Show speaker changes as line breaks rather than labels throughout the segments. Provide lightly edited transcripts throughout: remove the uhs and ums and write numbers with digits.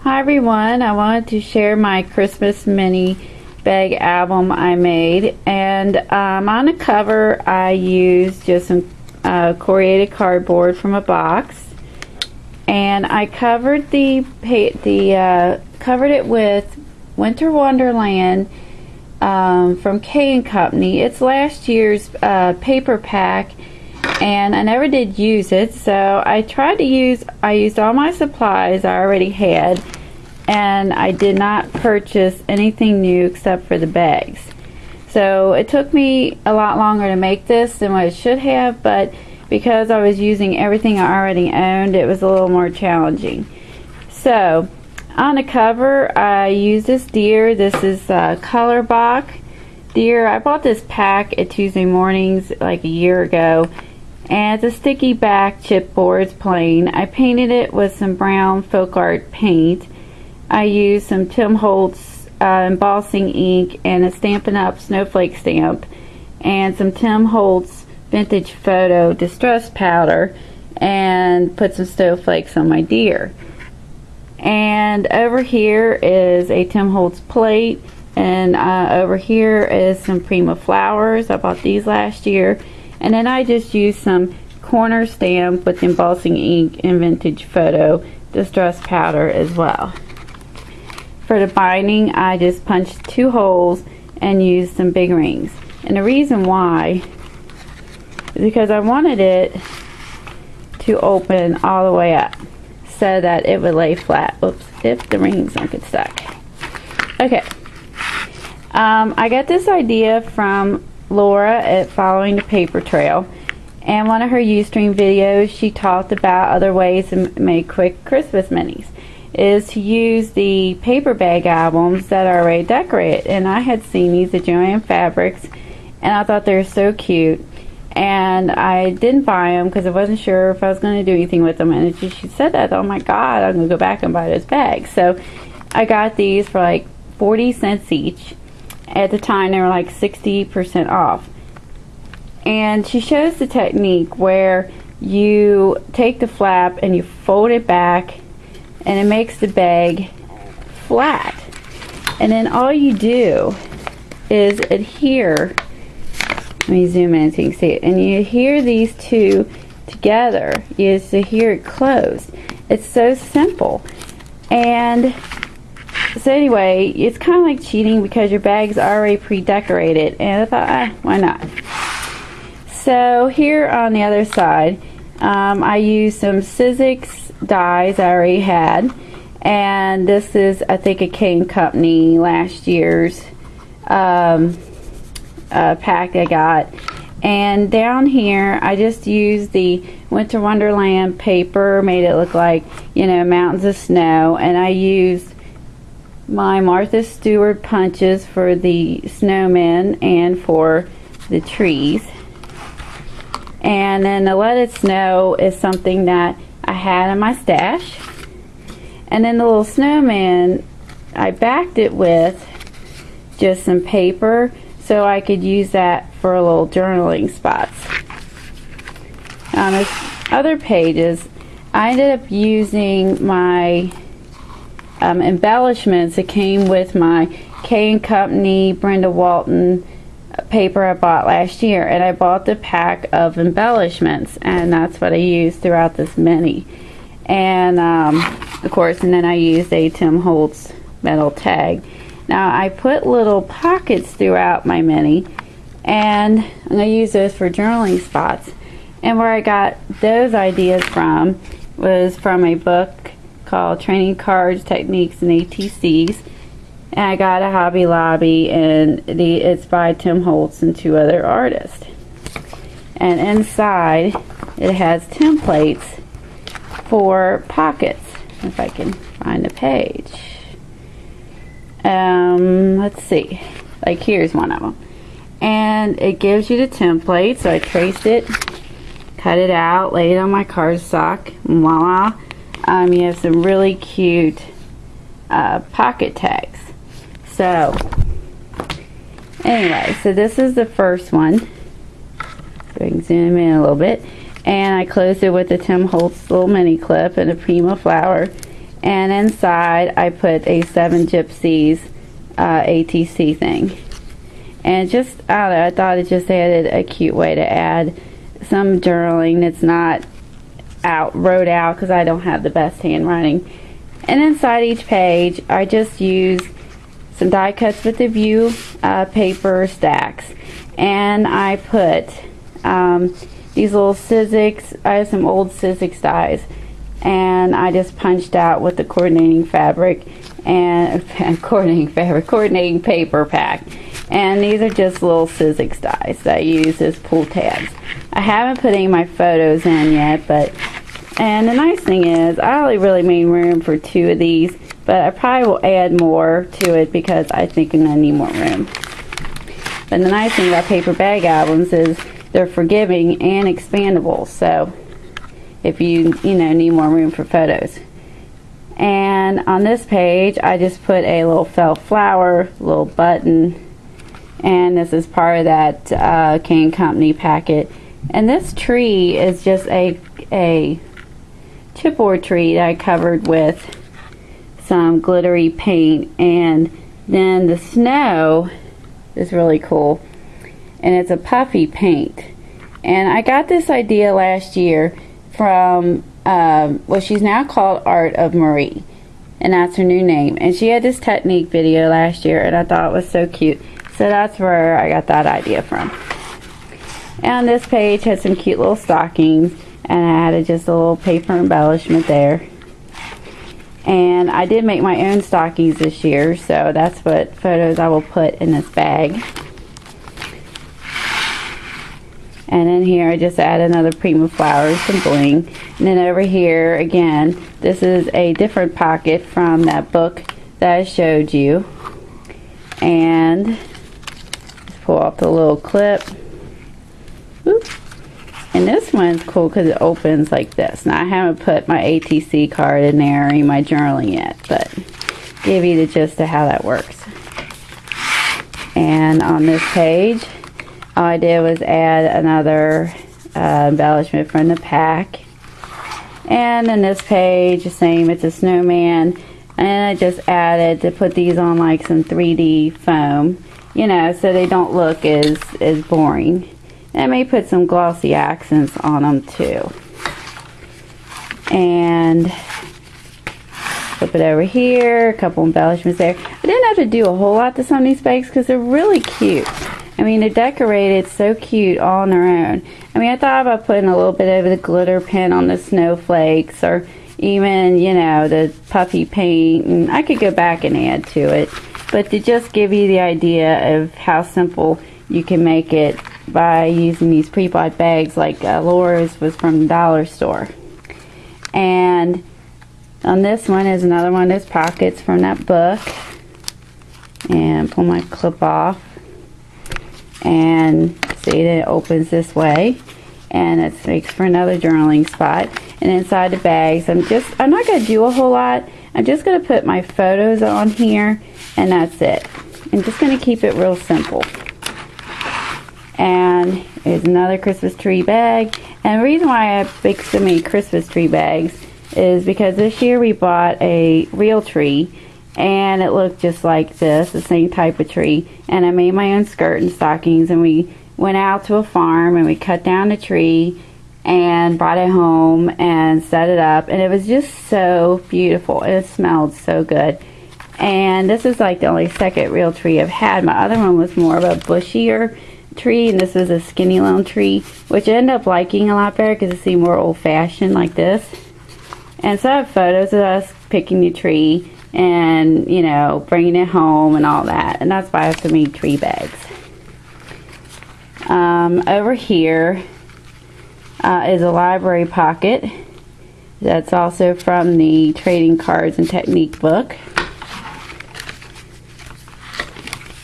Hi everyone, I wanted to share my Christmas mini bag album I made, and on the cover I used just some corrugated cardboard from a box, and I covered covered it with Winter Wonderland from K&Co. It's last year's paper pack, and I never did use it, so I used all my supplies I already had, and I did not purchase anything new except for the bags. So it took me a lot longer to make this than what it should have, but because I was using everything I already owned, it was a little more challenging. So on the cover I used this deer. This is Color Box deer. I bought this pack at Tuesday Mornings like a year ago, and it's a sticky back chipboard. It's plain. I painted it with some brown folk art paint. I used some Tim Holtz embossing ink and a Stampin' Up! Snowflake stamp and some Tim Holtz Vintage Photo Distress powder, and put some snowflakes on my deer. And over here is a Tim Holtz plate, and over here is some Prima flowers. I bought these last year. And then I just used some corner stamp with embossing ink and Vintage Photo Distress powder as well. For the binding, I just punched 2 holes and used some big rings. And the reason why is because I wanted it to open all the way up so that it would lay flat. Oops, if the rings don't get stuck. Okay. I got this idea from Laura at Following the Paper Trail, and one of her Ustream videos she talked about other ways to make quick Christmas minis is to use the paper bag albums that are already decorated. And I had seen these at Joann Fabrics, and I thought they were so cute, and I didn't buy them because I wasn't sure if I was going to do anything with them. And she said that, oh my god, I'm going to go back and buy those bags. So I got these for like 40 cents each. At the time they were like 60% off. And she shows the technique where you take the flap and you fold it back, and it makes the bag flat. And then all you do is adhere. Let me zoom in so you can see it. And you adhere these two together. You just adhere it closed. It's so simple. And so anyway, it's kind of like cheating because your bag's already pre-decorated, and I thought, why not? So here on the other side, I used some Sizzix dies I already had, and this is, I think, a K&Co last year's pack I got. And down here, I just used the Winter Wonderland paper, made it look like, you know, mountains of snow, and I used my Martha Stewart punches for the snowmen and for the trees. And then the Let It Snow is something that I had in my stash. And then the little snowman, I backed it with just some paper so I could use that for little journaling spots. On the other pages, I ended up using my embellishments that came with my K&Co. Brenda Walton paper I bought last year, and I bought the pack of embellishments, and that's what I used throughout this mini. And of course, and then I used a Tim Holtz metal tag. Now I put little pockets throughout my mini, and I'm going to use those for journaling spots. And where I got those ideas from was from a book called Training Cards, Techniques, and ATCs, and I got a Hobby Lobby, and it's by Tim Holtz and 2 other artists. And inside it has templates for pockets, if I can find a page. Let's see, like here's one of them, and it gives you the template. So I traced it, cut it out, laid it on my cardstock, and voila. You have some really cute pocket tags. So anyway, so this is the first one. So I can zoom in a little bit. And I closed it with a Tim Holtz little mini clip and a Prima flower. And inside I put a Seven Gypsies ATC thing. And just, I don't know, I thought it just added a cute way to add some journaling that's not wrote out, because I don't have the best handwriting. And inside each page I just use some die cuts with the View paper stacks. And I put these little Sizzix, I have some old Sizzix dies, and I just punched out with the coordinating fabric and coordinating paper pack. And these are just little Sizzix dies that I use as pull tabs. I haven't put any of my photos in yet, and the nice thing is I only really made room for 2 of these, but I probably will add more to it because I think I'm going to need more room. But the nice thing about paper bag albums is they're forgiving and expandable, so if you need more room for photos. And on this page I just put a little felt flower, little button, and this is part of that K&Co packet. And this tree is just a chipboard tree that I covered with some glittery paint, and then the snow is really cool, and it's a puffy paint. And I got this idea last year from well, she's now called Art of Marie, and that's her new name, and she had this technique video last year, and I thought it was so cute, so that's where I got that idea from. And this page has some cute little stockings, and I added just a little paper embellishment there. And I did make my own stockings this year, so that's what photos I will put in this bag. And in here I just add another Prima flowers, some bling. And then over here again, this is a different pocket from that book that I showed you. And just pull off the little clip. Oop. And this one's cool because it opens like this. Now I haven't put my ATC card in there or any of my journaling yet, but give you the gist of how that works. And on this page, all I did was add another embellishment from the pack. And then this page, the same, it's a snowman. And I just added to put these on like some 3D foam, so they don't look as boring. And I may put some glossy accents on them too. And flip it over here, a couple embellishments there. I didn't have to do a whole lot to some of these bags because they're really cute. I mean, they're decorated so cute all on their own. I mean, I thought about putting a little bit of the glitter pen on the snowflakes, or even, the puffy paint, and I could go back and add to it. But to just give you the idea of how simple you can make it by using these pre-bought bags like Laura's was from the dollar store. And on this one is another one of those pockets from that book. And pull my clip off. And see that it opens this way. And it makes for another journaling spot. And inside the bags, I'm not going to do a whole lot. I'm just going to put my photos on here, and that's it. I'm just going to keep it real simple. And here's another Christmas tree bag. And the reason why I picked so many Christmas tree bags is because this year we bought a real tree, and it looked just like this, the same type of tree. And I made my own skirt and stockings, and we went out to a farm and we cut down the tree and brought it home and set it up, and it was just so beautiful. It smelled so good. And this is like the only second real tree I've had. My other one was more of a bushier tree, and this is a skinny little tree, which I ended up liking a lot better because it seemed more old-fashioned like this. And so I have photos of us picking the tree and, bringing it home and all that. And that's why I have so many tree bags. Over here is a library pocket. That's also from the Trading Cards and Technique book.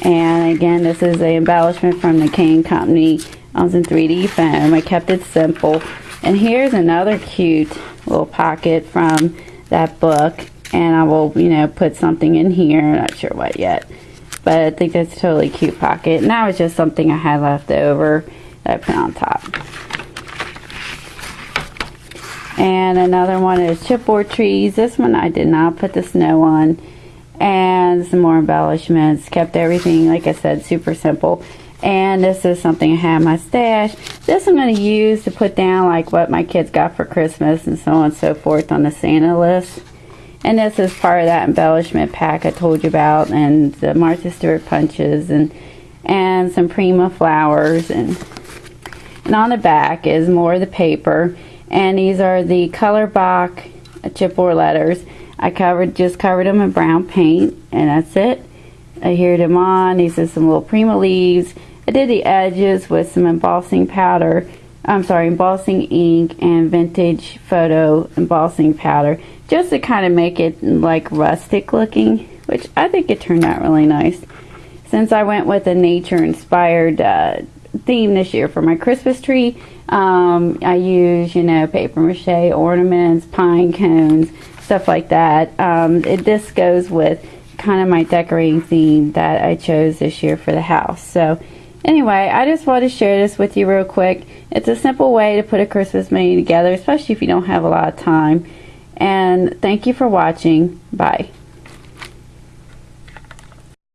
And again, this is an embellishment from the K&Co on some 3D foam. I kept it simple. And here's another cute little pocket from that book. And I will, put something in here. I'm not sure what yet. But I think that's a totally cute pocket. And that was just something I had left over that I put on top. And another one is chipboard trees. This one I did not put the snow on. And some more embellishments. Kept everything, like I said, super simple. And this is something I have in my stash. This I'm going to use to put down like what my kids got for Christmas and so on and so forth on the Santa list. And this is part of that embellishment pack I told you about, and the Martha Stewart punches and some Prima flowers, and on the back is more of the paper, and these are the Color Box chipboard letters. I just covered them in brown paint, and that's it. I adhered them on. These are some little Prima leaves. I did the edges with some embossing powder. Embossing ink and vintage photo embossing powder, just to kind of make it like rustic looking, which I think it turned out really nice. Since I went with a nature inspired theme this year for my Christmas tree, I use, paper mache ornaments, pine cones, stuff like that. This goes with kind of my decorating theme that I chose this year for the house. So anyway, I just wanted to share this with you real quick. It's a simple way to put a Christmas mini together, especially if you don't have a lot of time. And thank you for watching. Bye.